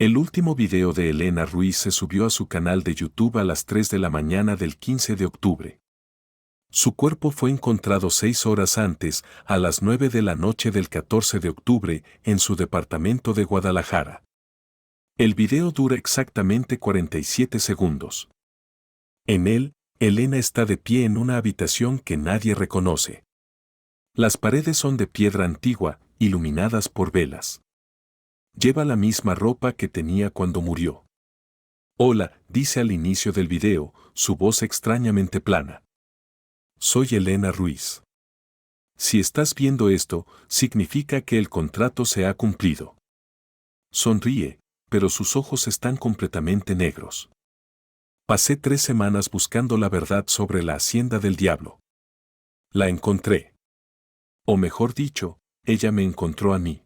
El último video de Elena Ruiz se subió a su canal de YouTube a las 3 de la mañana del 15 de octubre. Su cuerpo fue encontrado 6 horas antes, a las 9 de la noche del 14 de octubre, en su departamento de Guadalajara. El video dura exactamente 47 segundos. En él, Elena está de pie en una habitación que nadie reconoce. Las paredes son de piedra antigua, iluminadas por velas. Lleva la misma ropa que tenía cuando murió. Hola, dice al inicio del video, su voz extrañamente plana. Soy Elena Ruiz. Si estás viendo esto, significa que el contrato se ha cumplido. Sonríe, pero sus ojos están completamente negros. Pasé 3 semanas buscando la verdad sobre la hacienda del diablo. La encontré. O mejor dicho, ella me encontró a mí.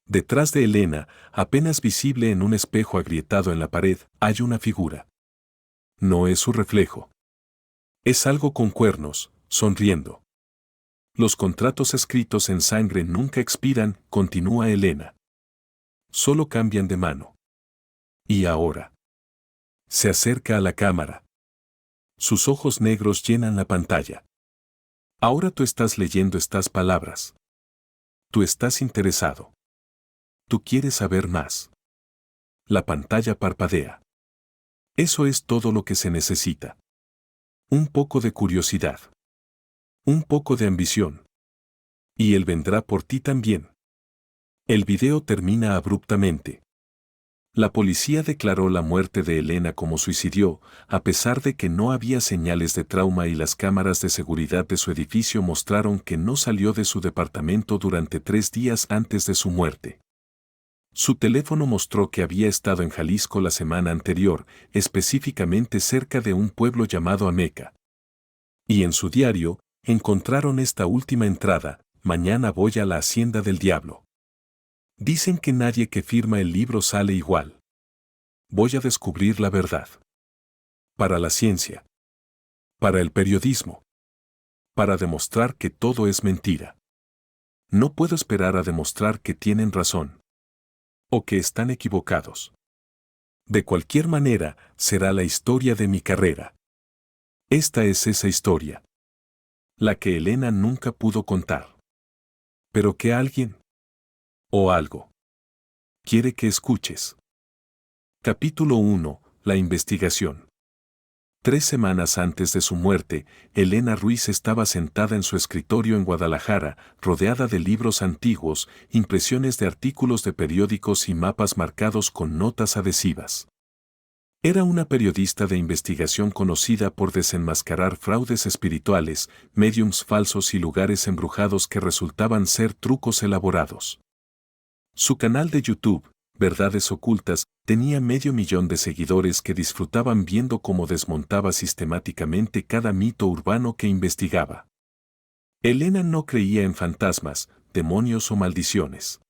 Detrás de Elena, apenas visible en un espejo agrietado en la pared, hay una figura. No es su reflejo. Es algo con cuernos, sonriendo. Los contratos escritos en sangre nunca expiran, continúa Elena. Solo cambian de mano. Y ahora. Se acerca a la cámara. Sus ojos negros llenan la pantalla. Ahora tú estás leyendo estas palabras. Tú estás interesado. Tú quieres saber más. La pantalla parpadea. Eso es todo lo que se necesita. Un poco de curiosidad. Un poco de ambición. Y él vendrá por ti también. El video termina abruptamente. La policía declaró la muerte de Elena como suicidio, a pesar de que no había señales de trauma y las cámaras de seguridad de su edificio mostraron que no salió de su departamento durante 3 días antes de su muerte. Su teléfono mostró que había estado en Jalisco la semana anterior, específicamente cerca de un pueblo llamado Ameca. Y en su diario, encontraron esta última entrada: mañana voy a la hacienda del diablo. Dicen que nadie que firma el libro sale igual. Voy a descubrir la verdad. Para la ciencia. Para el periodismo. Para demostrar que todo es mentira. No puedo esperar a demostrar que tienen razón. O que están equivocados. De cualquier manera, será la historia de mi carrera. Esta es esa historia. La que Elena nunca pudo contar. Pero que alguien, o algo, quiere que escuches. Capítulo 1. La investigación. 3 semanas antes de su muerte, Elena Ruiz estaba sentada en su escritorio en Guadalajara, rodeada de libros antiguos, impresiones de artículos de periódicos y mapas marcados con notas adhesivas. Era una periodista de investigación conocida por desenmascarar fraudes espirituales, médiums falsos y lugares embrujados que resultaban ser trucos elaborados. Su canal de YouTube, Verdades Ocultas, tenía 500.000 de seguidores que disfrutaban viendo cómo desmontaba sistemáticamente cada mito urbano que investigaba. Elena no creía en fantasmas, demonios o maldiciones.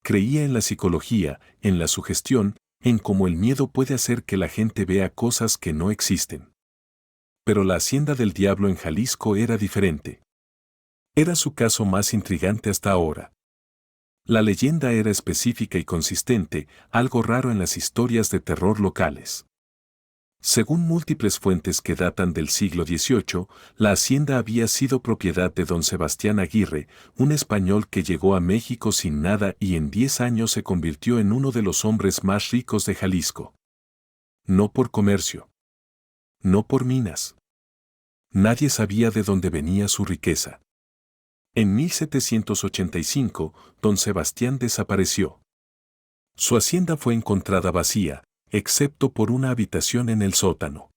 Creía en la psicología, en la sugestión, en cómo el miedo puede hacer que la gente vea cosas que no existen. Pero la hacienda del diablo en Jalisco era diferente. Era su caso más intrigante hasta ahora. La leyenda era específica y consistente, algo raro en las historias de terror locales. Según múltiples fuentes que datan del siglo XVIII, la hacienda había sido propiedad de don Sebastián Aguirre, un español que llegó a México sin nada y en 10 años se convirtió en uno de los hombres más ricos de Jalisco. No por comercio. No por minas. Nadie sabía de dónde venía su riqueza. En 1785, don Sebastián desapareció. Su hacienda fue encontrada vacía, excepto por una habitación en el sótano.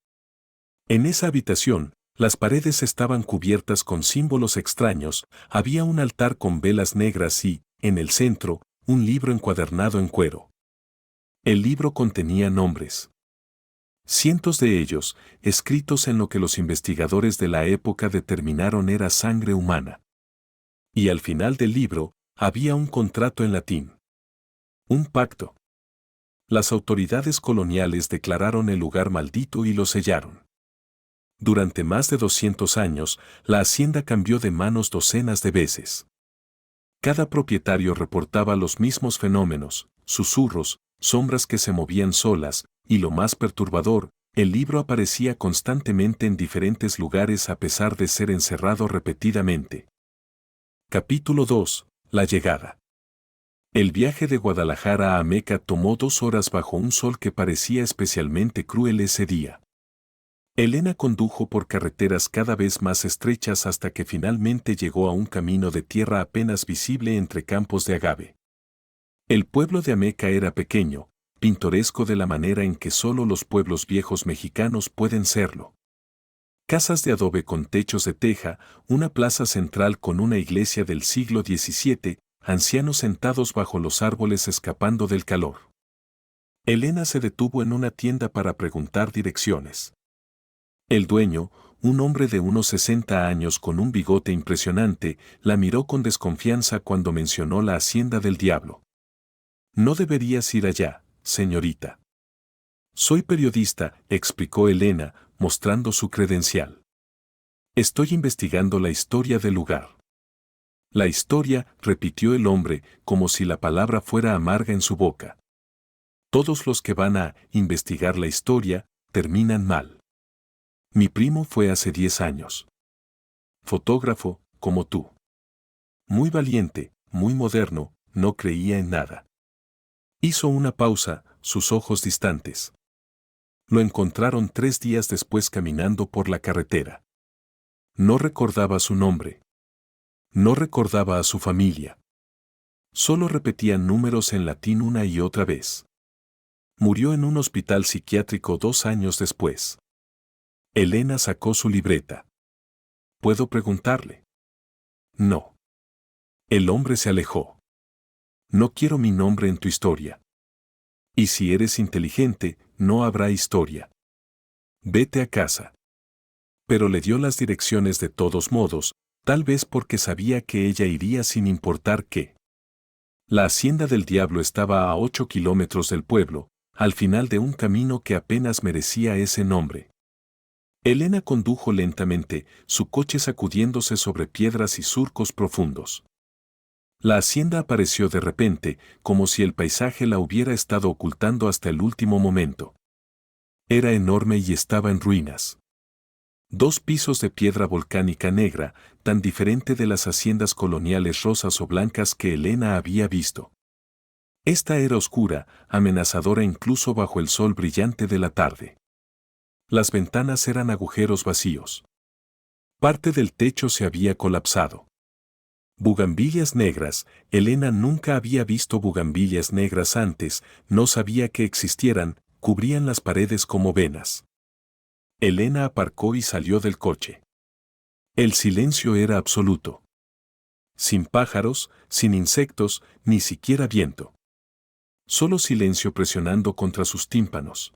En esa habitación, las paredes estaban cubiertas con símbolos extraños, había un altar con velas negras y, en el centro, un libro encuadernado en cuero. El libro contenía nombres. Cientos de ellos, escritos en lo que los investigadores de la época determinaron era sangre humana. Y al final del libro, había un contrato en latín. Un pacto. Las autoridades coloniales declararon el lugar maldito y lo sellaron. Durante más de 200 años, la hacienda cambió de manos docenas de veces. Cada propietario reportaba los mismos fenómenos: susurros, sombras que se movían solas, y lo más perturbador, el libro aparecía constantemente en diferentes lugares a pesar de ser encerrado repetidamente. Capítulo 2. La llegada. El viaje de Guadalajara a Meca tomó 2 horas bajo un sol que parecía especialmente cruel ese día. Elena condujo por carreteras cada vez más estrechas hasta que finalmente llegó a un camino de tierra apenas visible entre campos de agave. El pueblo de Ameca era pequeño, pintoresco de la manera en que solo los pueblos viejos mexicanos pueden serlo. Casas de adobe con techos de teja, una plaza central con una iglesia del siglo XVII, ancianos sentados bajo los árboles escapando del calor. Elena se detuvo en una tienda para preguntar direcciones. El dueño, un hombre de unos 60 años con un bigote impresionante, la miró con desconfianza cuando mencionó la Hacienda del Diablo. No deberías ir allá, señorita. Soy periodista, explicó Elena, mostrando su credencial. Estoy investigando la historia del lugar. La historia, repitió el hombre, como si la palabra fuera amarga en su boca. Todos los que van a investigar la historia, terminan mal. Mi primo fue hace 10 años. Fotógrafo, como tú. Muy valiente, muy moderno, no creía en nada. Hizo una pausa, sus ojos distantes. Lo encontraron 3 días después caminando por la carretera. No recordaba su nombre. No recordaba a su familia. Solo repetía números en latín una y otra vez. Murió en un hospital psiquiátrico 2 años después. Elena sacó su libreta. ¿Puedo preguntarle? No. El hombre se alejó. No quiero mi nombre en tu historia. Y si eres inteligente, no habrá historia. Vete a casa. Pero le dio las direcciones de todos modos, tal vez porque sabía que ella iría sin importar qué. La Hacienda del Diablo estaba a 8 kilómetros del pueblo, al final de un camino que apenas merecía ese nombre. Elena condujo lentamente, su coche sacudiéndose sobre piedras y surcos profundos. La hacienda apareció de repente, como si el paisaje la hubiera estado ocultando hasta el último momento. Era enorme y estaba en ruinas. 2 pisos de piedra volcánica negra, tan diferente de las haciendas coloniales rosas o blancas que Elena había visto. Esta era oscura, amenazadora incluso bajo el sol brillante de la tarde. Las ventanas eran agujeros vacíos. Parte del techo se había colapsado. Bugambilias negras, Elena nunca había visto bugambilias negras antes, no sabía que existieran, cubrían las paredes como venas. Elena aparcó y salió del coche. El silencio era absoluto. Sin pájaros, sin insectos, ni siquiera viento. Solo silencio presionando contra sus tímpanos.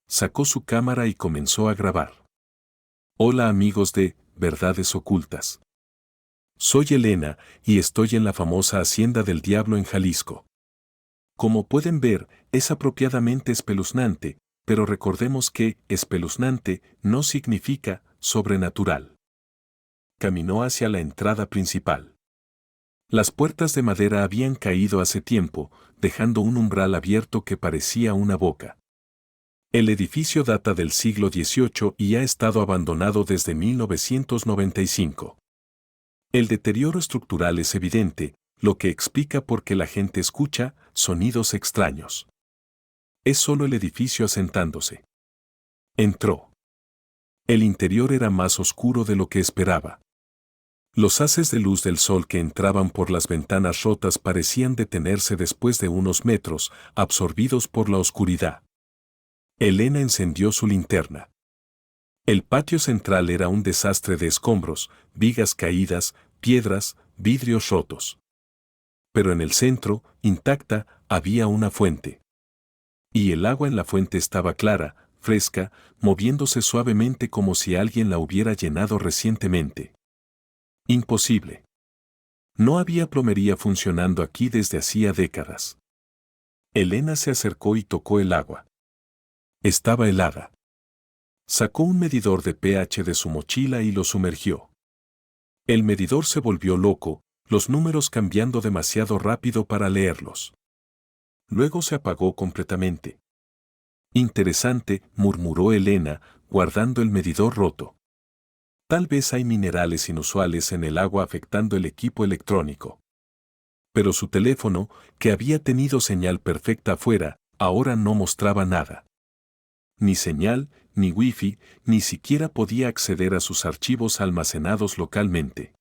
Sacó su cámara y comenzó a grabar. Hola amigos de Verdades Ocultas. Soy Elena y estoy en la famosa Hacienda del Diablo en Jalisco. Como pueden ver, es apropiadamente espeluznante, pero recordemos que espeluznante no significa sobrenatural. Caminó hacia la entrada principal. Las puertas de madera habían caído hace tiempo, dejando un umbral abierto que parecía una boca. El edificio data del siglo XVIII y ha estado abandonado desde 1995. El deterioro estructural es evidente, lo que explica por qué la gente escucha sonidos extraños. Es solo el edificio asentándose. Entró. El interior era más oscuro de lo que esperaba. Los haces de luz del sol que entraban por las ventanas rotas parecían detenerse después de unos metros, absorbidos por la oscuridad. Elena encendió su linterna. El patio central era un desastre de escombros, vigas caídas, piedras, vidrios rotos. Pero en el centro, intacta, había una fuente. Y el agua en la fuente estaba clara, fresca, moviéndose suavemente como si alguien la hubiera llenado recientemente. Imposible. No había plomería funcionando aquí desde hacía décadas. Elena se acercó y tocó el agua. Estaba helada. Sacó un medidor de pH de su mochila y lo sumergió. El medidor se volvió loco, los números cambiando demasiado rápido para leerlos. Luego se apagó completamente. Interesante, murmuró Elena, guardando el medidor roto. Tal vez hay minerales inusuales en el agua afectando el equipo electrónico. Pero su teléfono, que había tenido señal perfecta afuera, ahora no mostraba nada. Ni señal, ni wifi, ni siquiera podía acceder a sus archivos almacenados localmente.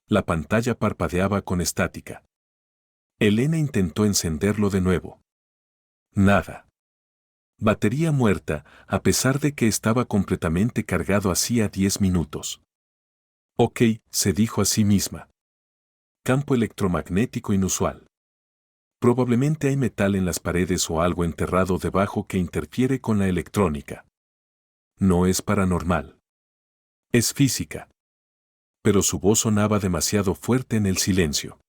La pantalla parpadeaba con estática. Elena intentó encenderlo de nuevo. Nada. Batería muerta, a pesar de que estaba completamente cargado hacía 10 minutos. Ok, se dijo a sí misma. Campo electromagnético inusual. Probablemente hay metal en las paredes o algo enterrado debajo que interfiere con la electrónica. No es paranormal. Es física. Pero su voz sonaba demasiado fuerte en el silencio.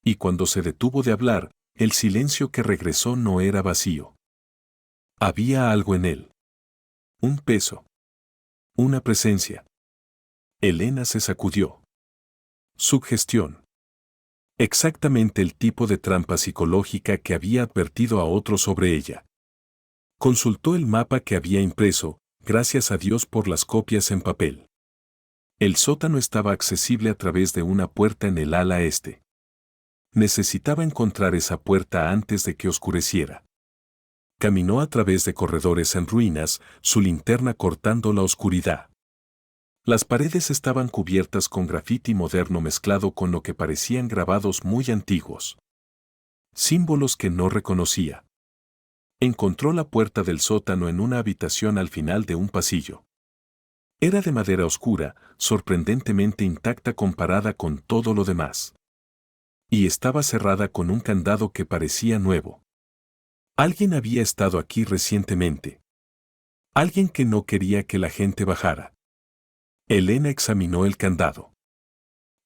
Y cuando se detuvo de hablar, el silencio que regresó no era vacío. Había algo en él. Un peso. Una presencia. Elena se sacudió. Sugestión. Exactamente el tipo de trampa psicológica que había advertido a otros sobre ella. Consultó el mapa que había impreso, gracias a Dios por las copias en papel. El sótano estaba accesible a través de una puerta en el ala este. Necesitaba encontrar esa puerta antes de que oscureciera. Caminó a través de corredores en ruinas, su linterna cortando la oscuridad. Las paredes estaban cubiertas con grafiti moderno mezclado con lo que parecían grabados muy antiguos. Símbolos que no reconocía. Encontró la puerta del sótano en una habitación al final de un pasillo. Era de madera oscura, sorprendentemente intacta comparada con todo lo demás. Y estaba cerrada con un candado que parecía nuevo. Alguien había estado aquí recientemente. Alguien que no quería que la gente bajara. Elena examinó el candado.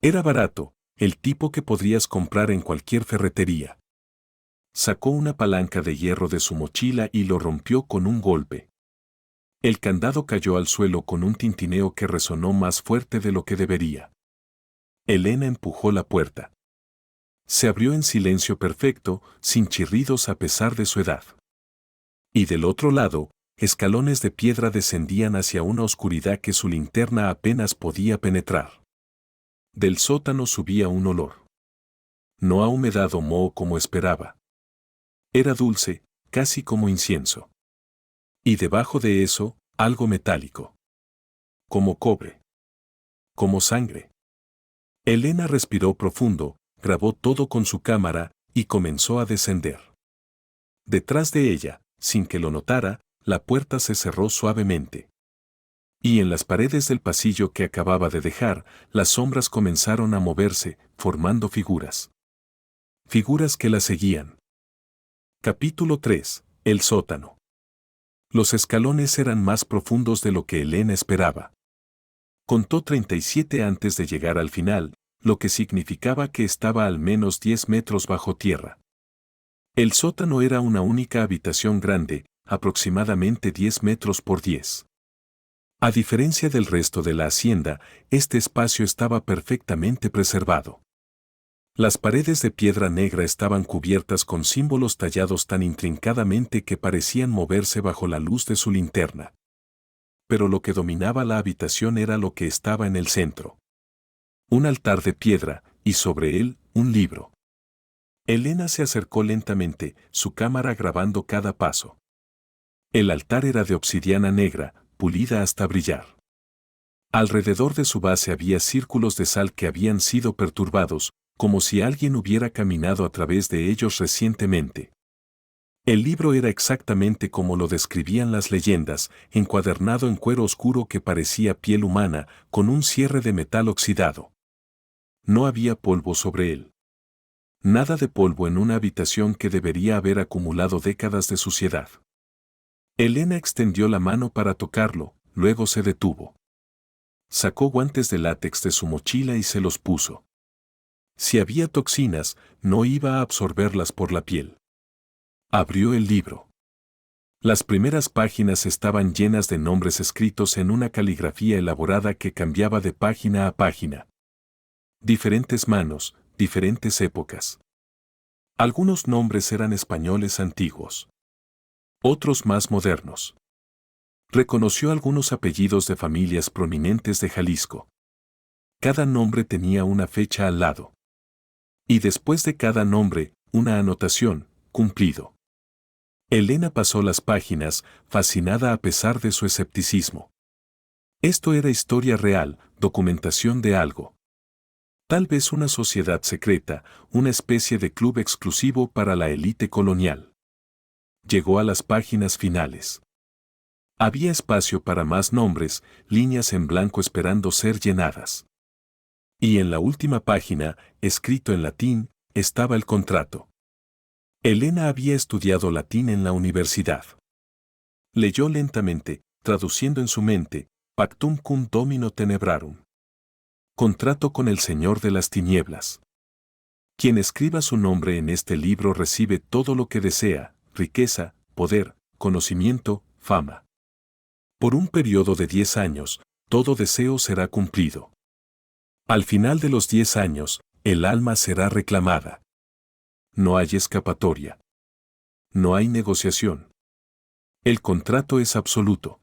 Era barato, el tipo que podrías comprar en cualquier ferretería. Sacó una palanca de hierro de su mochila y lo rompió con un golpe. El candado cayó al suelo con un tintineo que resonó más fuerte de lo que debería. Elena empujó la puerta. Se abrió en silencio perfecto, sin chirridos a pesar de su edad. Y del otro lado, escalones de piedra descendían hacia una oscuridad que su linterna apenas podía penetrar. Del sótano subía un olor. No a humedad o moho como esperaba. Era dulce, casi como incienso. Y debajo de eso, algo metálico. Como cobre. Como sangre. Elena respiró profundo, grabó todo con su cámara y comenzó a descender. Detrás de ella, sin que lo notara, la puerta se cerró suavemente. Y en las paredes del pasillo que acababa de dejar, las sombras comenzaron a moverse, formando figuras. Figuras que la seguían. Capítulo 3. El sótano. Los escalones eran más profundos de lo que Elena esperaba. Contó 37 antes de llegar al final, lo que significaba que estaba al menos 10 metros bajo tierra. El sótano era una única habitación grande, aproximadamente 10 metros por 10. A diferencia del resto de la hacienda, este espacio estaba perfectamente preservado. Las paredes de piedra negra estaban cubiertas con símbolos tallados tan intrincadamente que parecían moverse bajo la luz de su linterna. Pero lo que dominaba la habitación era lo que estaba en el centro. Un altar de piedra, y sobre él, un libro. Elena se acercó lentamente, su cámara grabando cada paso. El altar era de obsidiana negra, pulida hasta brillar. Alrededor de su base había círculos de sal que habían sido perturbados, como si alguien hubiera caminado a través de ellos recientemente. El libro era exactamente como lo describían las leyendas, encuadernado en cuero oscuro que parecía piel humana, con un cierre de metal oxidado. No había polvo sobre él. Nada de polvo en una habitación que debería haber acumulado décadas de suciedad. Elena extendió la mano para tocarlo, luego se detuvo. Sacó guantes de látex de su mochila y se los puso. Si había toxinas, no iba a absorberlas por la piel. Abrió el libro. Las primeras páginas estaban llenas de nombres escritos en una caligrafía elaborada que cambiaba de página a página. Diferentes manos, diferentes épocas. Algunos nombres eran españoles antiguos, otros más modernos. Reconoció algunos apellidos de familias prominentes de Jalisco. Cada nombre tenía una fecha al lado. Y después de cada nombre, una anotación, cumplido. Elena pasó las páginas, fascinada a pesar de su escepticismo. Esto era historia real, documentación de algo. Tal vez una sociedad secreta, una especie de club exclusivo para la élite colonial. Llegó a las páginas finales. Había espacio para más nombres, líneas en blanco esperando ser llenadas. Y en la última página, escrito en latín, estaba el contrato. Elena había estudiado latín en la universidad. Leyó lentamente, traduciendo en su mente, Pactum cum Domino Tenebrarum. Contrato con el Señor de las Tinieblas. Quien escriba su nombre en este libro recibe todo lo que desea, riqueza, poder, conocimiento, fama. Por un periodo de 10 años, todo deseo será cumplido. Al final de los 10 años, el alma será reclamada. No hay escapatoria. No hay negociación. El contrato es absoluto.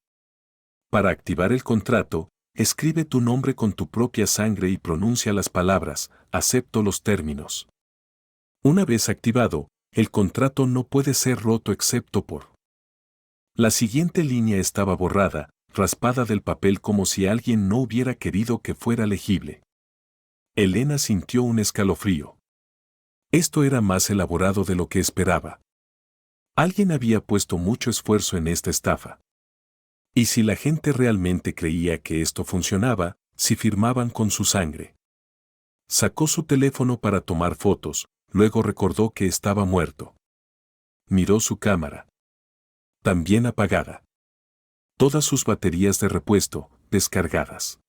Para activar el contrato, escribe tu nombre con tu propia sangre y pronuncia las palabras, acepto los términos. Una vez activado, el contrato no puede ser roto excepto por. La siguiente línea estaba borrada, raspada del papel como si alguien no hubiera querido que fuera legible. Elena sintió un escalofrío. Esto era más elaborado de lo que esperaba. Alguien había puesto mucho esfuerzo en esta estafa. Y si la gente realmente creía que esto funcionaba, si firmaban con su sangre. Sacó su teléfono para tomar fotos, luego recordó que estaba muerto. Miró su cámara. También apagada. Todas sus baterías de repuesto, descargadas.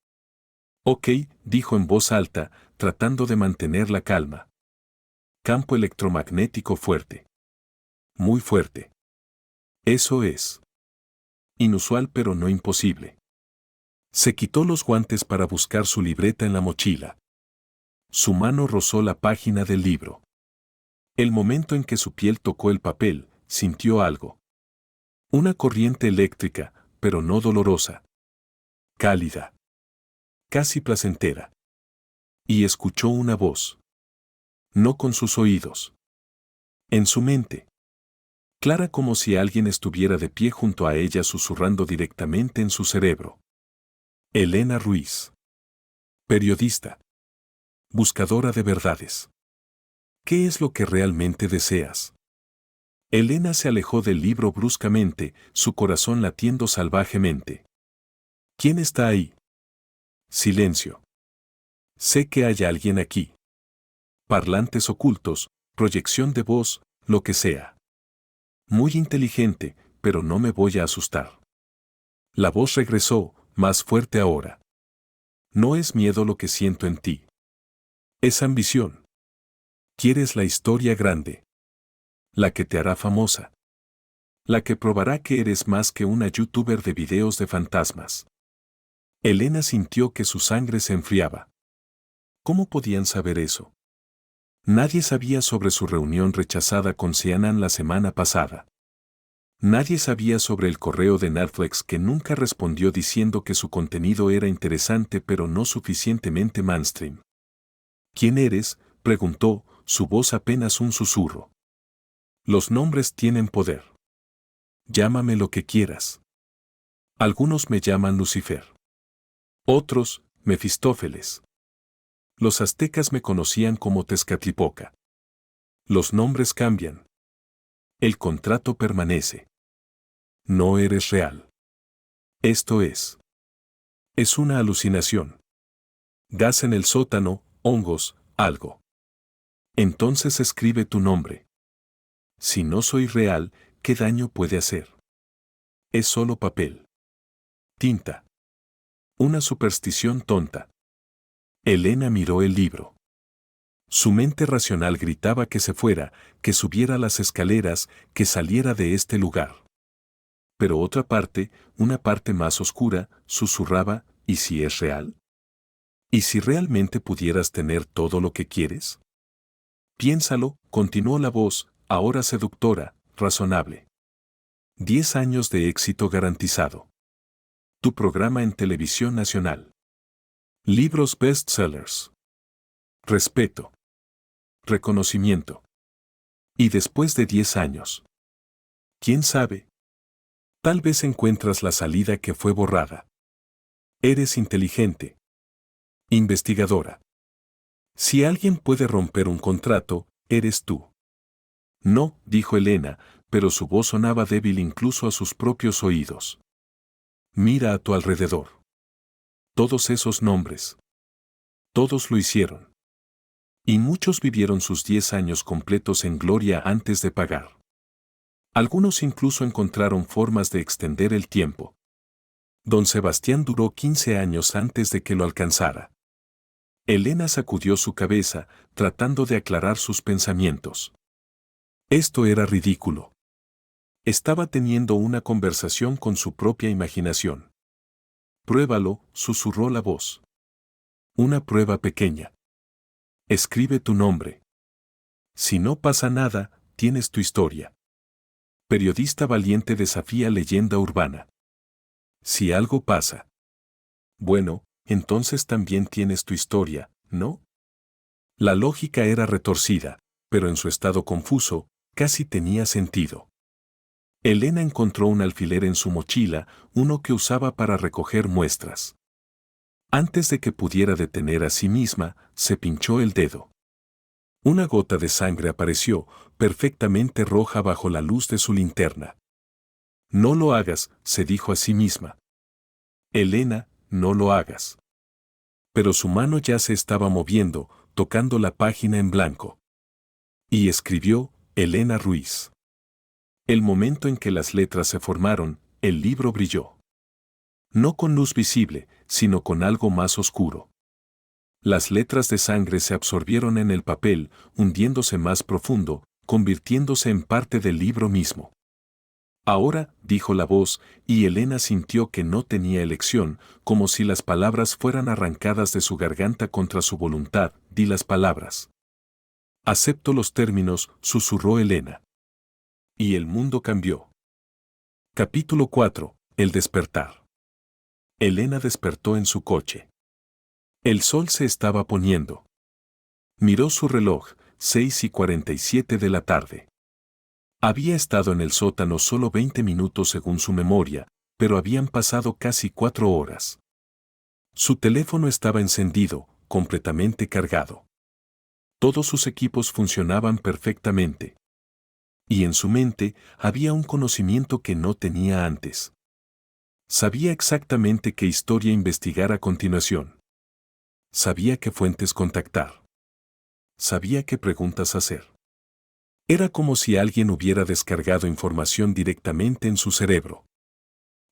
Ok, dijo en voz alta, tratando de mantener la calma. Campo electromagnético fuerte. Muy fuerte. Eso es. Inusual pero no imposible. Se quitó los guantes para buscar su libreta en la mochila. Su mano rozó la página del libro. El momento en que su piel tocó el papel, sintió algo. Una corriente eléctrica, pero no dolorosa. Cálida. Casi placentera. Y escuchó una voz. No con sus oídos. En su mente. Clara como si alguien estuviera de pie junto a ella susurrando directamente en su cerebro. Elena Ruiz. Periodista. Buscadora de verdades. ¿Qué es lo que realmente deseas? Elena se alejó del libro bruscamente, su corazón latiendo salvajemente. ¿Quién está ahí? Silencio. Sé que hay alguien aquí. Parlantes ocultos, proyección de voz, lo que sea. Muy inteligente, pero no me voy a asustar. La voz regresó, más fuerte ahora. No es miedo lo que siento en ti. Es ambición. Quieres la historia grande. La que te hará famosa. La que probará que eres más que una youtuber de videos de fantasmas. Elena sintió que su sangre se enfriaba. ¿Cómo podían saber eso? Nadie sabía sobre su reunión rechazada con Seanan la semana pasada. Nadie sabía sobre el correo de Netflix que nunca respondió diciendo que su contenido era interesante pero no suficientemente mainstream. ¿Quién eres?, preguntó, su voz apenas un susurro. Los nombres tienen poder. Llámame lo que quieras. Algunos me llaman Lucifer. Otros, Mefistófeles. Los aztecas me conocían como Tezcatlipoca. Los nombres cambian. El contrato permanece. No eres real. Esto es. Es una alucinación. Gas en el sótano, hongos, algo. Entonces escribe tu nombre. Si no soy real, ¿qué daño puede hacer? Es solo papel. Tinta. Una superstición tonta. Elena miró el libro. Su mente racional gritaba que se fuera, que subiera las escaleras, que saliera de este lugar. Pero otra parte, una parte más oscura, susurraba, ¿y si es real? ¿Y si realmente pudieras tener todo lo que quieres? Piénsalo, continuó la voz, ahora seductora, razonable. 10 años de éxito garantizado. Tu programa en televisión nacional. Libros bestsellers. Respeto. Reconocimiento. Y después de 10 años. ¿Quién sabe? Tal vez encuentras la salida que fue borrada. Eres inteligente. Investigadora. Si alguien puede romper un contrato, eres tú. No, dijo Elena, pero su voz sonaba débil incluso a sus propios oídos. Mira a tu alrededor. Todos esos nombres. Todos lo hicieron. Y muchos vivieron sus 10 años completos en gloria antes de pagar. Algunos incluso encontraron formas de extender el tiempo. Don Sebastián duró 15 años antes de que lo alcanzara. Elena sacudió su cabeza, tratando de aclarar sus pensamientos. Esto era ridículo. Estaba teniendo una conversación con su propia imaginación. Pruébalo, susurró la voz. Una prueba pequeña. Escribe tu nombre. Si no pasa nada, tienes tu historia. Periodista valiente desafía leyenda urbana. Si algo pasa. Bueno, entonces también tienes tu historia, ¿no? La lógica era retorcida, pero en su estado confuso, casi tenía sentido. Elena encontró un alfiler en su mochila, uno que usaba para recoger muestras. Antes de que pudiera detener a sí misma, se pinchó el dedo. Una gota de sangre apareció, perfectamente roja bajo la luz de su linterna. No lo hagas, se dijo a sí misma. Elena, no lo hagas. Pero su mano ya se estaba moviendo, tocando la página en blanco. Y escribió, Elena Ruiz. El momento en que las letras se formaron, el libro brilló. No con luz visible, sino con algo más oscuro. Las letras de sangre se absorbieron en el papel, hundiéndose más profundo, convirtiéndose en parte del libro mismo. Ahora, dijo la voz, y Elena sintió que no tenía elección, como si las palabras fueran arrancadas de su garganta contra su voluntad, di las palabras. Acepto los términos, susurró Elena. Y el mundo cambió. Capítulo 4. El despertar. Elena despertó en su coche. El sol se estaba poniendo. Miró su reloj, 6:47 de la tarde. Había estado en el sótano solo 20 minutos según su memoria, pero habían pasado casi 4 horas. Su teléfono estaba encendido, completamente cargado. Todos sus equipos funcionaban perfectamente. Y en su mente había un conocimiento que no tenía antes. Sabía exactamente qué historia investigar a continuación. Sabía qué fuentes contactar. Sabía qué preguntas hacer. Era como si alguien hubiera descargado información directamente en su cerebro.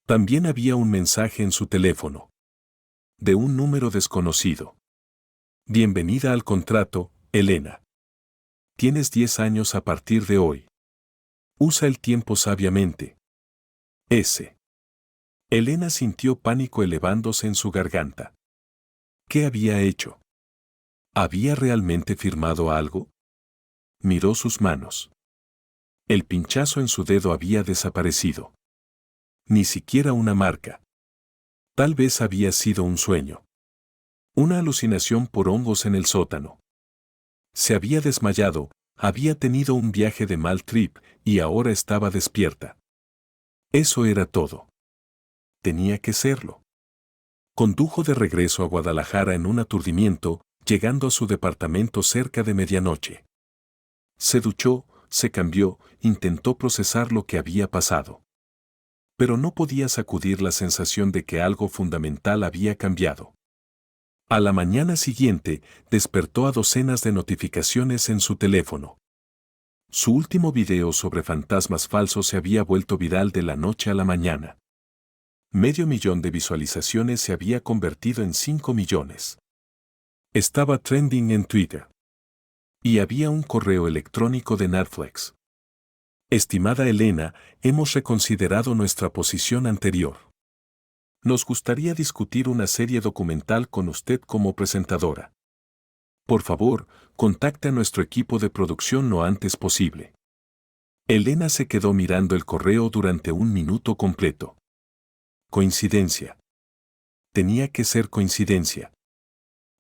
También había un mensaje en su teléfono. De un número desconocido. Bienvenida al contrato, Elena. Tienes 10 años a partir de hoy. Usa el tiempo sabiamente. S. Elena sintió pánico elevándose en su garganta. ¿Qué había hecho? ¿Había realmente firmado algo? Miró sus manos. El pinchazo en su dedo había desaparecido. Ni siquiera una marca. Tal vez había sido un sueño. Una alucinación por hongos en el sótano. Se había desmayado, había tenido un viaje de mal trip y ahora estaba despierta. Eso era todo. Tenía que serlo. Condujo de regreso a Guadalajara en un aturdimiento, llegando a su departamento cerca de medianoche. Se duchó, se cambió, intentó procesar lo que había pasado. Pero no podía sacudir la sensación de que algo fundamental había cambiado. A la mañana siguiente, despertó a docenas de notificaciones en su teléfono. Su último video sobre fantasmas falsos se había vuelto viral de la noche a la mañana. 500,000 de visualizaciones se había convertido en 5 millones. Estaba trending en Twitter. Y había un correo electrónico de Netflix. Estimada Elena, hemos reconsiderado nuestra posición anterior. Nos gustaría discutir una serie documental con usted como presentadora. Por favor, contacte a nuestro equipo de producción lo antes posible. Elena se quedó mirando el correo durante un minuto completo. Coincidencia. Tenía que ser coincidencia.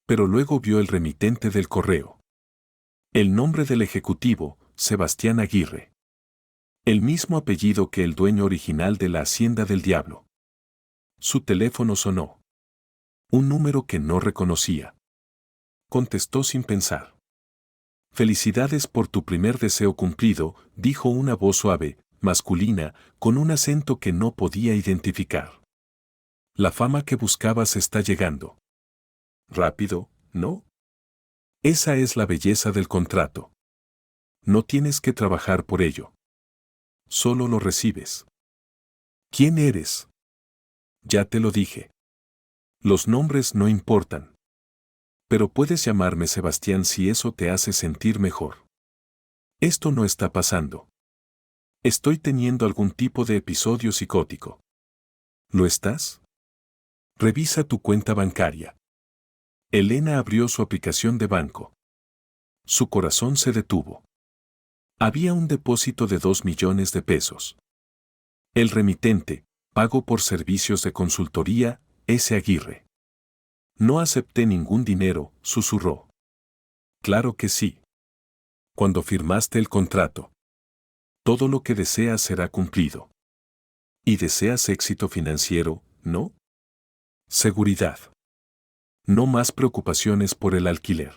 Pero luego vio el remitente del correo. El nombre del ejecutivo, Sebastián Aguirre. El mismo apellido que el dueño original de la Hacienda del Diablo. Su teléfono sonó. Un número que no reconocía. Contestó sin pensar. Felicidades por tu primer deseo cumplido, dijo una voz suave, masculina, con un acento que no podía identificar. La fama que buscabas está llegando. Rápido, ¿no? Esa es la belleza del contrato. No tienes que trabajar por ello. Solo lo recibes. ¿Quién eres? Ya te lo dije. Los nombres no importan. Pero puedes llamarme Sebastián si eso te hace sentir mejor. Esto no está pasando. Estoy teniendo algún tipo de episodio psicótico. ¿Lo estás? Revisa tu cuenta bancaria. Elena abrió su aplicación de banco. Su corazón se detuvo. Había un depósito de 2 millones de pesos. El remitente, pago por servicios de consultoría, S. Aguirre. No acepté ningún dinero, susurró. Claro que sí. Cuando firmaste el contrato. Todo lo que deseas será cumplido. Y deseas éxito financiero, ¿no? Seguridad. No más preocupaciones por el alquiler.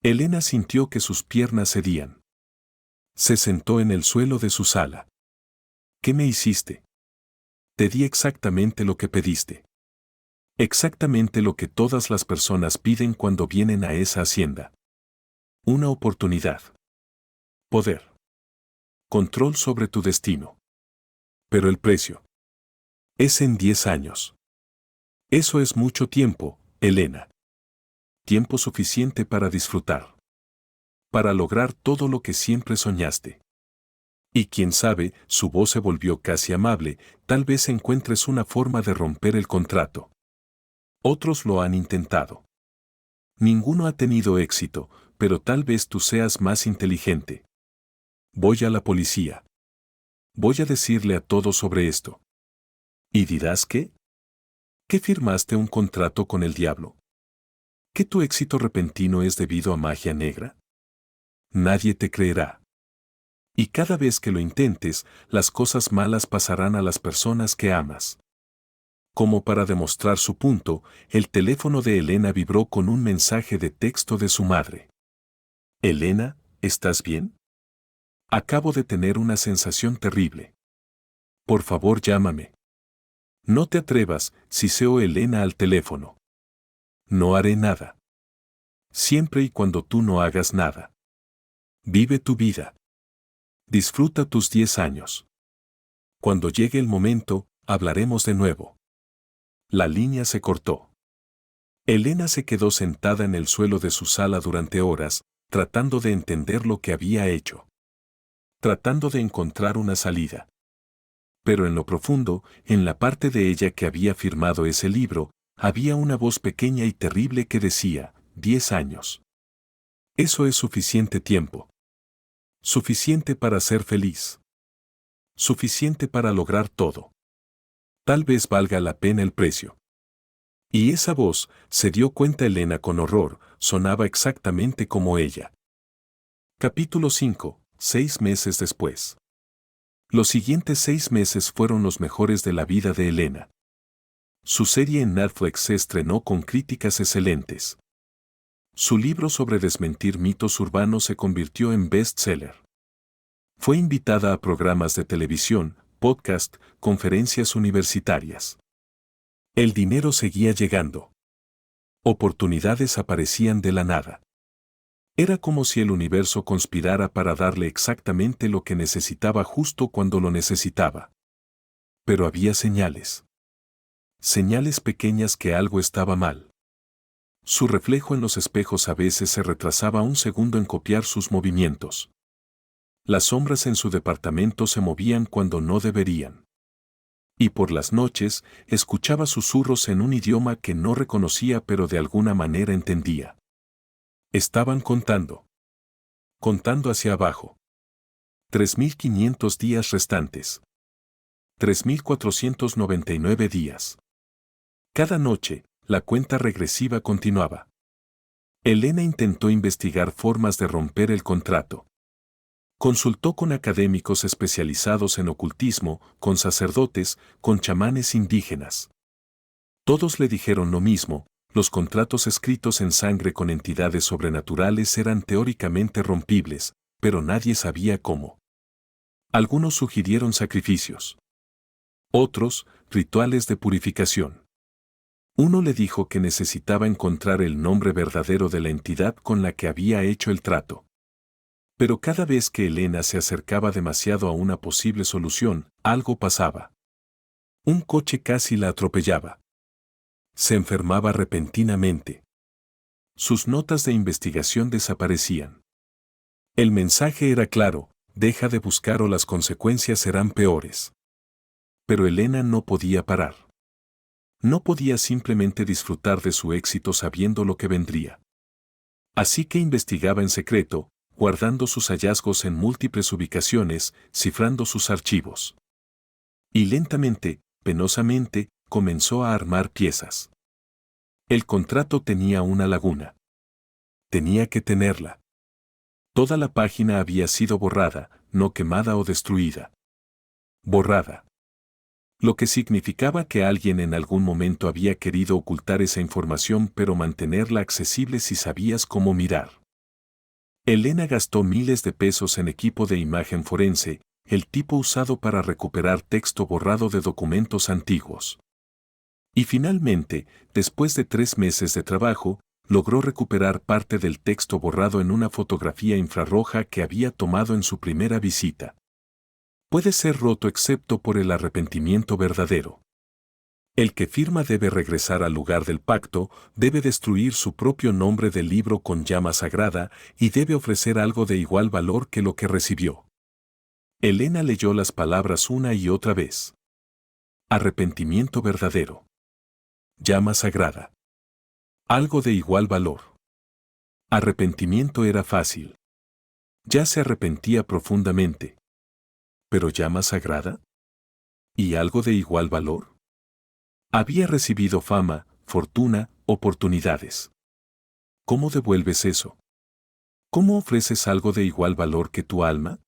Elena sintió que sus piernas cedían. Se sentó en el suelo de su sala. ¿Qué me hiciste? Te di exactamente lo que pediste. Exactamente lo que todas las personas piden cuando vienen a esa hacienda. Una oportunidad. Poder. Control sobre tu destino. Pero el precio. Es en 10 años. Eso es mucho tiempo, Elena. Tiempo suficiente para disfrutar. Para lograr todo lo que siempre soñaste. Y quién sabe, su voz se volvió casi amable, tal vez encuentres una forma de romper el contrato. Otros lo han intentado. Ninguno ha tenido éxito, pero tal vez tú seas más inteligente. Voy a la policía. Voy a decirle a todos sobre esto. ¿Y dirás qué? ¿Que firmaste un contrato con el diablo? ¿Que tu éxito repentino es debido a magia negra? Nadie te creerá. Y cada vez que lo intentes, las cosas malas pasarán a las personas que amas. Como para demostrar su punto, el teléfono de Elena vibró con un mensaje de texto de su madre. Elena, ¿estás bien? Acabo de tener una sensación terrible. Por favor, llámame. No te atrevas, siseó Elena al teléfono. No haré nada. Siempre y cuando tú no hagas nada. Vive tu vida. Disfruta tus 10 años. Cuando llegue el momento, hablaremos de nuevo. La línea se cortó. Elena se quedó sentada en el suelo de su sala durante horas, tratando de entender lo que había hecho. Tratando de encontrar una salida. Pero en lo profundo, en la parte de ella que había firmado ese libro, había una voz pequeña y terrible que decía, 10 años. Eso es suficiente tiempo. Suficiente para ser feliz. Suficiente para lograr todo. Tal vez valga la pena el precio. Y esa voz, se dio cuenta Elena con horror, sonaba exactamente como ella. Capítulo 5, 6 meses después. Los siguientes 6 meses fueron los mejores de la vida de Elena. Su serie en Netflix se estrenó con críticas excelentes. Su libro sobre desmentir mitos urbanos se convirtió en bestseller. Fue invitada a programas de televisión, podcast, conferencias universitarias. El dinero seguía llegando. Oportunidades aparecían de la nada. Era como si el universo conspirara para darle exactamente lo que necesitaba justo cuando lo necesitaba. Pero había señales. Señales pequeñas que algo estaba mal. Su reflejo en los espejos a veces se retrasaba un segundo en copiar sus movimientos. Las sombras en su departamento se movían cuando no deberían. Y por las noches, escuchaba susurros en un idioma que no reconocía pero de alguna manera entendía. Estaban contando. Contando hacia abajo. 3.500 días restantes. 3.499 días. Cada noche, la cuenta regresiva continuaba. Elena intentó investigar formas de romper el contrato. Consultó con académicos especializados en ocultismo, con sacerdotes, con chamanes indígenas. Todos le dijeron lo mismo: los contratos escritos en sangre con entidades sobrenaturales eran teóricamente rompibles, pero nadie sabía cómo. Algunos sugirieron sacrificios. Otros, rituales de purificación. Uno le dijo que necesitaba encontrar el nombre verdadero de la entidad con la que había hecho el trato. Pero cada vez que Elena se acercaba demasiado a una posible solución, algo pasaba. Un coche casi la atropellaba. Se enfermaba repentinamente. Sus notas de investigación desaparecían. El mensaje era claro: deja de buscar o las consecuencias serán peores. Pero Elena no podía parar. No podía simplemente disfrutar de su éxito sabiendo lo que vendría. Así que investigaba en secreto, guardando sus hallazgos en múltiples ubicaciones, cifrando sus archivos. Y lentamente, penosamente, comenzó a armar piezas. El contrato tenía una laguna. Tenía que tenerla. Toda la página había sido borrada, no quemada o destruida. Borrada. Lo que significaba que alguien en algún momento había querido ocultar esa información pero mantenerla accesible si sabías cómo mirar. Elena gastó miles de pesos en equipo de imagen forense, el tipo usado para recuperar texto borrado de documentos antiguos. Y finalmente, después de 3 meses de trabajo, logró recuperar parte del texto borrado en una fotografía infrarroja que había tomado en su primera visita. Puede ser roto excepto por el arrepentimiento verdadero. El que firma debe regresar al lugar del pacto, debe destruir su propio nombre del libro con llama sagrada y debe ofrecer algo de igual valor que lo que recibió. Elena leyó las palabras una y otra vez. Arrepentimiento verdadero. Llama sagrada. Algo de igual valor. Arrepentimiento era fácil. Ya se arrepentía profundamente. ¿Pero llama sagrada? ¿Y algo de igual valor? Había recibido fama, fortuna, oportunidades. ¿Cómo devuelves eso? ¿Cómo ofreces algo de igual valor que tu alma?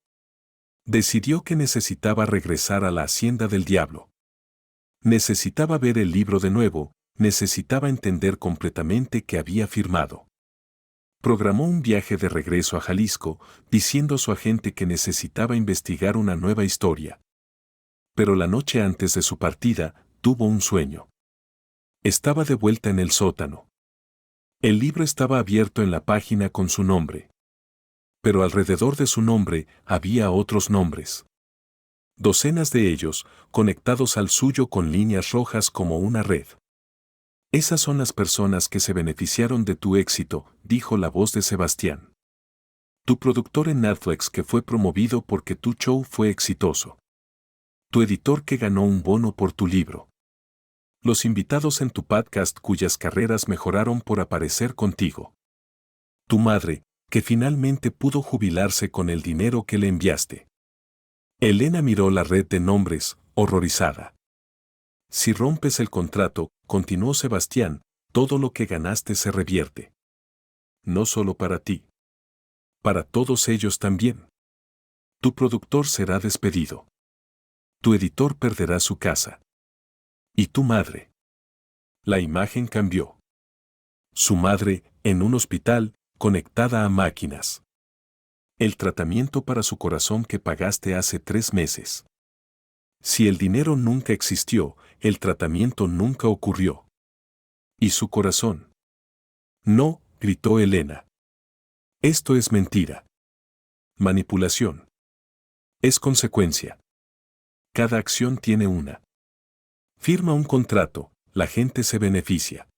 Decidió que necesitaba regresar a la hacienda del diablo. Necesitaba ver el libro de nuevo, necesitaba entender completamente qué había firmado. Programó un viaje de regreso a Jalisco, diciendo a su agente que necesitaba investigar una nueva historia. Pero la noche antes de su partida, tuvo un sueño. Estaba de vuelta en el sótano. El libro estaba abierto en la página con su nombre. Pero alrededor de su nombre había otros nombres. Docenas de ellos, conectados al suyo con líneas rojas como una red. Esas son las personas que se beneficiaron de tu éxito, dijo la voz de Sebastián. Tu productor en Netflix que fue promovido porque tu show fue exitoso. Tu editor que ganó un bono por tu libro. Los invitados en tu podcast cuyas carreras mejoraron por aparecer contigo. Tu madre, que finalmente pudo jubilarse con el dinero que le enviaste. Elena miró la red de nombres, horrorizada. Si rompes el contrato, continuó Sebastián, todo lo que ganaste se revierte. No solo para ti. Para todos ellos también. Tu productor será despedido. Tu editor perderá su casa. ¿Y tu madre? La imagen cambió. Su madre, en un hospital, conectada a máquinas. El tratamiento para su corazón que pagaste hace 3 meses. Si el dinero nunca existió, el tratamiento nunca ocurrió. ¿Y su corazón? No, gritó Elena. Esto es mentira. Manipulación. Es consecuencia. Cada acción tiene una. Firma un contrato, la gente se beneficia.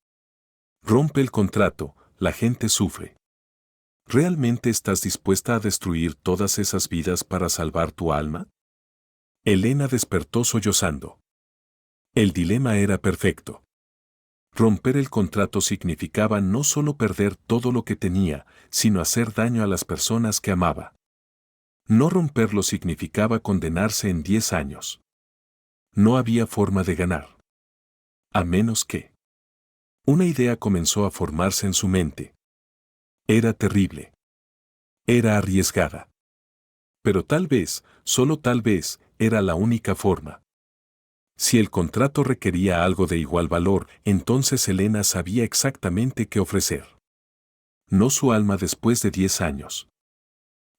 Rompe el contrato, la gente sufre. ¿Realmente estás dispuesta a destruir todas esas vidas para salvar tu alma? Elena despertó sollozando. El dilema era perfecto. Romper el contrato significaba no solo perder todo lo que tenía, sino hacer daño a las personas que amaba. No romperlo significaba condenarse en 10 años. No había forma de ganar. A menos que... Una idea comenzó a formarse en su mente. Era terrible. Era arriesgada. Pero tal vez, solo tal vez, era la única forma. Si el contrato requería algo de igual valor, entonces Elena sabía exactamente qué ofrecer. No su alma después de 10 años.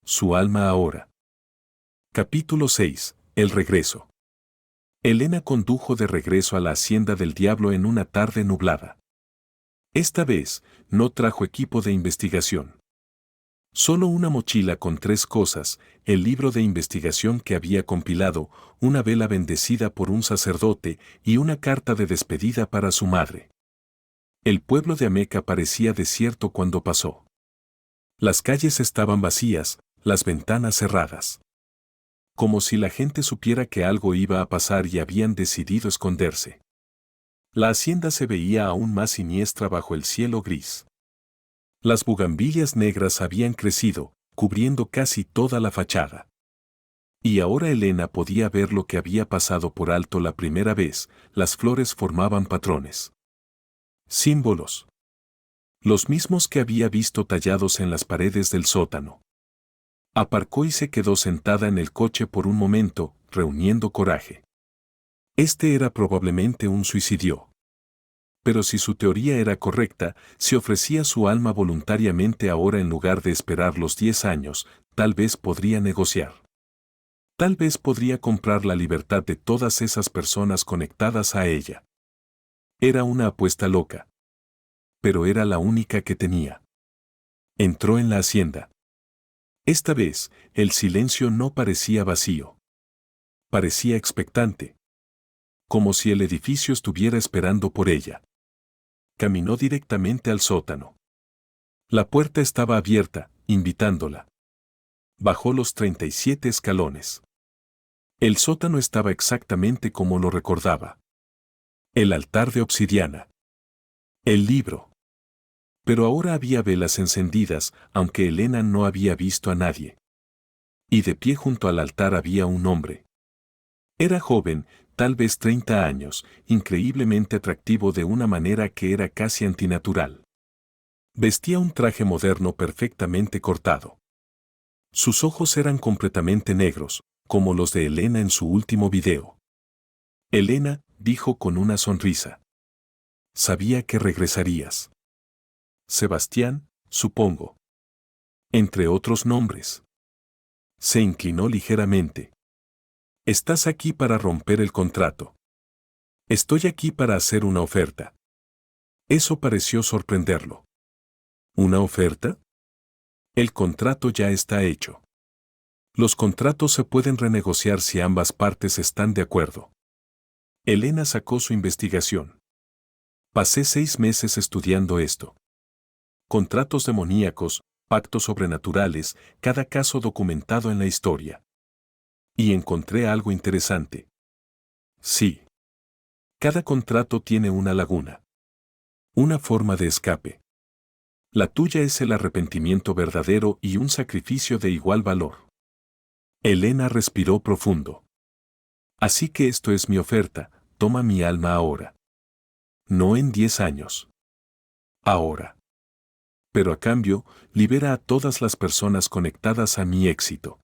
Su alma ahora. Capítulo 6. El regreso. Elena condujo de regreso a la hacienda del diablo en una tarde nublada. Esta vez, no trajo equipo de investigación. Solo una mochila con 3 cosas, el libro de investigación que había compilado, una vela bendecida por un sacerdote y una carta de despedida para su madre. El pueblo de Ameca parecía desierto cuando pasó. Las calles estaban vacías, las ventanas cerradas. Como si la gente supiera que algo iba a pasar y habían decidido esconderse. La hacienda se veía aún más siniestra bajo el cielo gris. Las bugambilias negras habían crecido, cubriendo casi toda la fachada. Y ahora Elena podía ver lo que había pasado por alto la primera vez, las flores formaban patrones. Símbolos. Los mismos que había visto tallados en las paredes del sótano. Aparcó y se quedó sentada en el coche por un momento, reuniendo coraje. Este era probablemente un suicidio. Pero si su teoría era correcta, si ofrecía su alma voluntariamente ahora en lugar de esperar los 10 años, tal vez podría negociar. Tal vez podría comprar la libertad de todas esas personas conectadas a ella. Era una apuesta loca. Pero era la única que tenía. Entró en la hacienda. Esta vez, el silencio no parecía vacío. Parecía expectante. Como si el edificio estuviera esperando por ella. Caminó directamente al sótano. La puerta estaba abierta, invitándola. Bajó los 37 escalones. El sótano estaba exactamente como lo recordaba. El altar de obsidiana. El libro. Pero ahora había velas encendidas, aunque Elena no había visto a nadie. Y de pie junto al altar había un hombre. Era joven, tal vez 30 años, increíblemente atractivo de una manera que era casi antinatural. Vestía un traje moderno perfectamente cortado. Sus ojos eran completamente negros, como los de Elena en su último video. Elena, dijo con una sonrisa. Sabía que regresarías. Sebastián, supongo. Entre otros nombres. Se inclinó ligeramente. Estás aquí para romper el contrato. Estoy aquí para hacer una oferta. Eso pareció sorprenderlo. ¿Una oferta? El contrato ya está hecho. Los contratos se pueden renegociar si ambas partes están de acuerdo. Elena sacó su investigación. Pasé 6 meses estudiando esto. Contratos demoníacos, pactos sobrenaturales, cada caso documentado en la historia. Y encontré algo interesante. Sí. Cada contrato tiene una laguna. Una forma de escape. La tuya es el arrepentimiento verdadero y un sacrificio de igual valor. Elena respiró profundo. Así que esto es mi oferta, toma mi alma ahora. No en 10 años. Ahora. Pero a cambio, libera a todas las personas conectadas a mi éxito.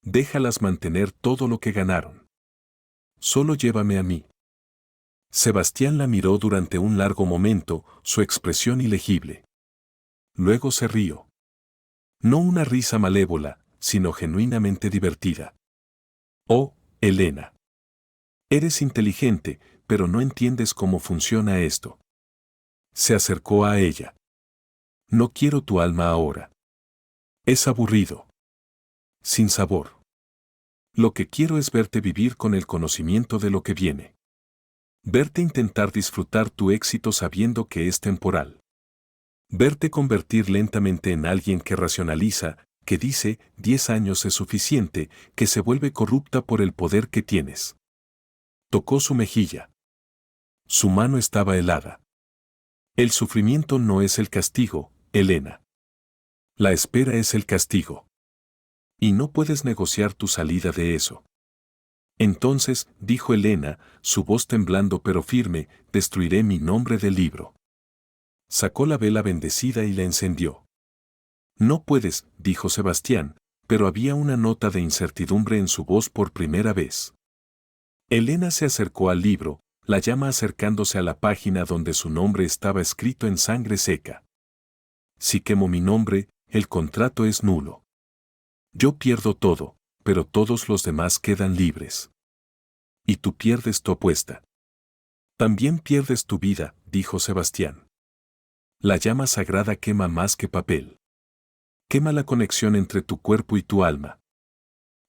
Déjalas mantener todo lo que ganaron. Solo llévame a mí. Sebastián la miró durante un largo momento, su expresión ilegible. Luego se rió. No una risa malévola, sino genuinamente divertida. Oh, Elena. Eres inteligente, pero no entiendes cómo funciona esto. Se acercó a ella. No quiero tu alma ahora. Es aburrido. Sin sabor. Lo que quiero es verte vivir con el conocimiento de lo que viene. Verte intentar disfrutar tu éxito sabiendo que es temporal. Verte convertir lentamente en alguien que racionaliza, que dice 10 años es suficiente, que se vuelve corrupta por el poder que tienes. Tocó su mejilla. Su mano estaba helada. El sufrimiento no es el castigo, Elena. La espera es el castigo. Y no puedes negociar tu salida de eso. Entonces, dijo Elena, su voz temblando pero firme, destruiré mi nombre del libro. Sacó la vela bendecida y la encendió. No puedes, dijo Sebastián, pero había una nota de incertidumbre en su voz por primera vez. Elena se acercó al libro, la llama acercándose a la página donde su nombre estaba escrito en sangre seca. Si quemo mi nombre, el contrato es nulo. Yo pierdo todo, pero todos los demás quedan libres. Y tú pierdes tu apuesta. También pierdes tu vida, dijo Sebastián. La llama sagrada quema más que papel. Quema la conexión entre tu cuerpo y tu alma.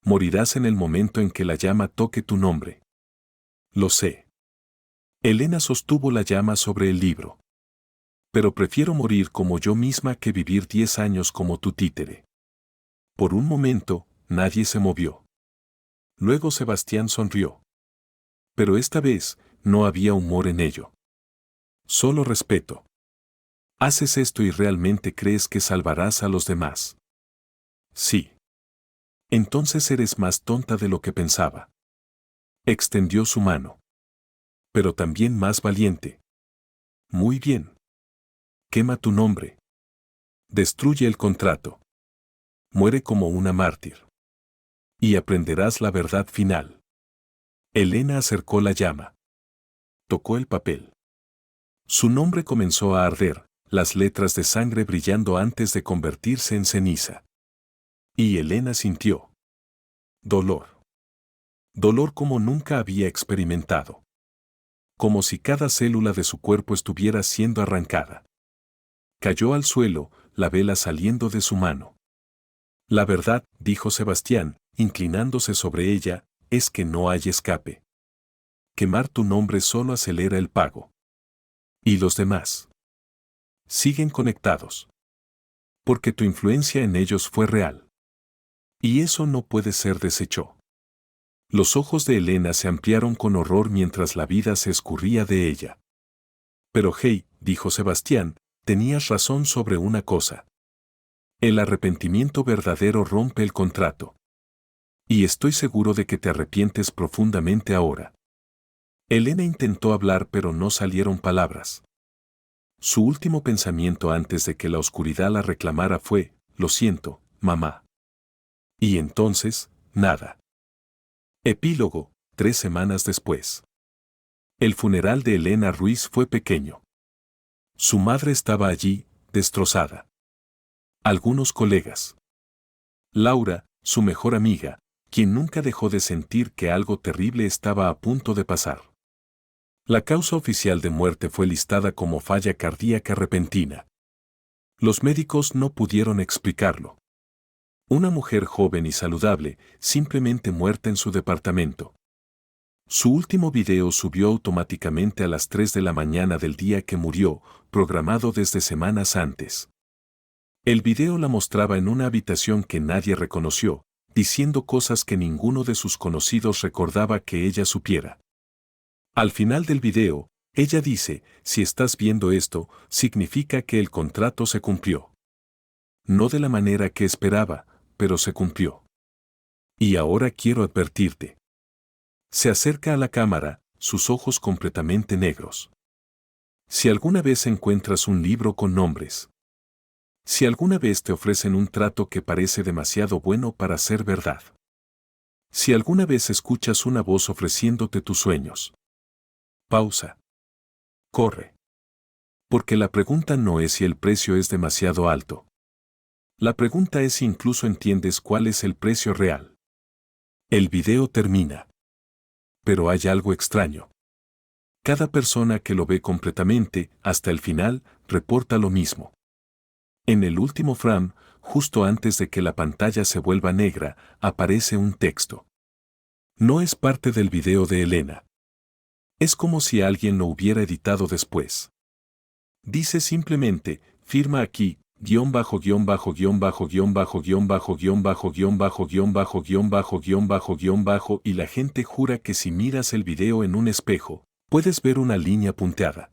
Morirás en el momento en que la llama toque tu nombre. Lo sé. Elena sostuvo la llama sobre el libro. Pero prefiero morir como yo misma que vivir 10 años como tu títere. Por un momento, nadie se movió. Luego Sebastián sonrió. Pero esta vez, no había humor en ello. Solo respeto. ¿Haces esto y realmente crees que salvarás a los demás? Sí. Entonces eres más tonta de lo que pensaba. Extendió su mano. Pero también más valiente. Muy bien. Quema tu nombre. Destruye el contrato. Muere como una mártir. Y aprenderás la verdad final. Elena acercó la llama. Tocó el papel. Su nombre comenzó a arder, las letras de sangre brillando antes de convertirse en ceniza. Y Elena sintió dolor. Dolor como nunca había experimentado. Como si cada célula de su cuerpo estuviera siendo arrancada. Cayó al suelo, la vela saliendo de su mano. La verdad, dijo Sebastián, inclinándose sobre ella, es que no hay escape. Quemar tu nombre solo acelera el pago. ¿Y los demás? Siguen conectados. Porque tu influencia en ellos fue real. Y eso no puede ser deshecho. Los ojos de Elena se ampliaron con horror mientras la vida se escurría de ella. Pero hey, dijo Sebastián, tenías razón sobre una cosa. El arrepentimiento verdadero rompe el contrato. Y estoy seguro de que te arrepientes profundamente ahora. Elena intentó hablar pero no salieron palabras. Su último pensamiento antes de que la oscuridad la reclamara fue, lo siento, mamá. Y entonces, nada. Epílogo, 3 semanas después. El funeral de Elena Ruiz fue pequeño. Su madre estaba allí, destrozada. Algunos colegas. Laura, su mejor amiga, quien nunca dejó de sentir que algo terrible estaba a punto de pasar. La causa oficial de muerte fue listada como falla cardíaca repentina. Los médicos no pudieron explicarlo. Una mujer joven y saludable, simplemente muerta en su departamento. Su último video subió automáticamente a las 3 de la mañana del día que murió, programado desde semanas antes. El video la mostraba en una habitación que nadie reconoció, diciendo cosas que ninguno de sus conocidos recordaba que ella supiera. Al final del video, ella dice, si estás viendo esto, significa que el contrato se cumplió. No de la manera que esperaba, pero se cumplió. Y ahora quiero advertirte. Se acerca a la cámara, sus ojos completamente negros. Si alguna vez encuentras un libro con nombres. Si alguna vez te ofrecen un trato que parece demasiado bueno para ser verdad. Si alguna vez escuchas una voz ofreciéndote tus sueños. Pausa. Corre. Porque la pregunta no es si el precio es demasiado alto. La pregunta es si incluso entiendes cuál es el precio real. El video termina. Pero hay algo extraño. Cada persona que lo ve completamente, hasta el final, reporta lo mismo. En el último frame, justo antes de que la pantalla se vuelva negra, aparece un texto. No es parte del video de Elena. Es como si alguien lo hubiera editado después. Dice simplemente, firma aquí, guión bajo guión bajo guión bajo guión bajo guión bajo guión bajo guión bajo guión bajo guión bajo guión bajo guión bajo y la gente jura que si miras el video en un espejo, puedes ver una línea punteada.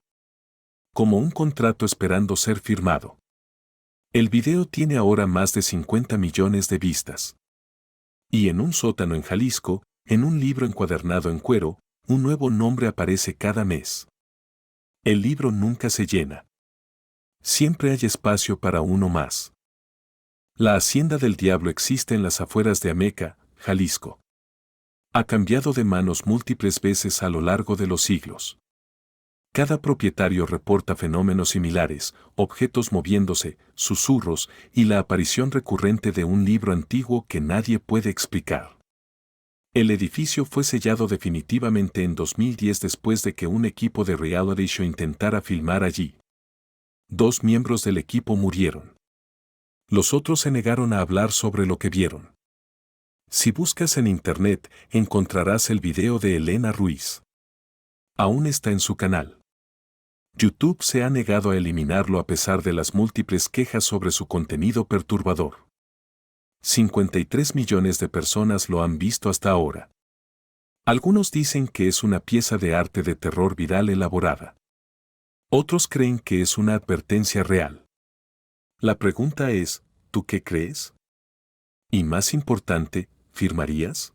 como un contrato esperando ser firmado. El video tiene ahora más de 50 millones de vistas. Y en un sótano en Jalisco, en un libro encuadernado en cuero, un nuevo nombre aparece cada mes. El libro nunca se llena. Siempre hay espacio para uno más. La Hacienda del Diablo existe en las afueras de Ameca, Jalisco. Ha cambiado de manos múltiples veces a lo largo de los siglos. Cada propietario reporta fenómenos similares, objetos moviéndose, susurros y la aparición recurrente de un libro antiguo que nadie puede explicar. El edificio fue sellado definitivamente en 2010 después de que un equipo de reality show intentara filmar allí. 2 miembros del equipo murieron. Los otros se negaron a hablar sobre lo que vieron. Si buscas en internet, encontrarás el video de Elena Ruiz. Aún está en su canal. YouTube se ha negado a eliminarlo a pesar de las múltiples quejas sobre su contenido perturbador. 53 millones de personas lo han visto hasta ahora. Algunos dicen que es una pieza de arte de terror viral elaborada. Otros creen que es una advertencia real. La pregunta es, ¿tú qué crees? Y más importante, ¿firmarías?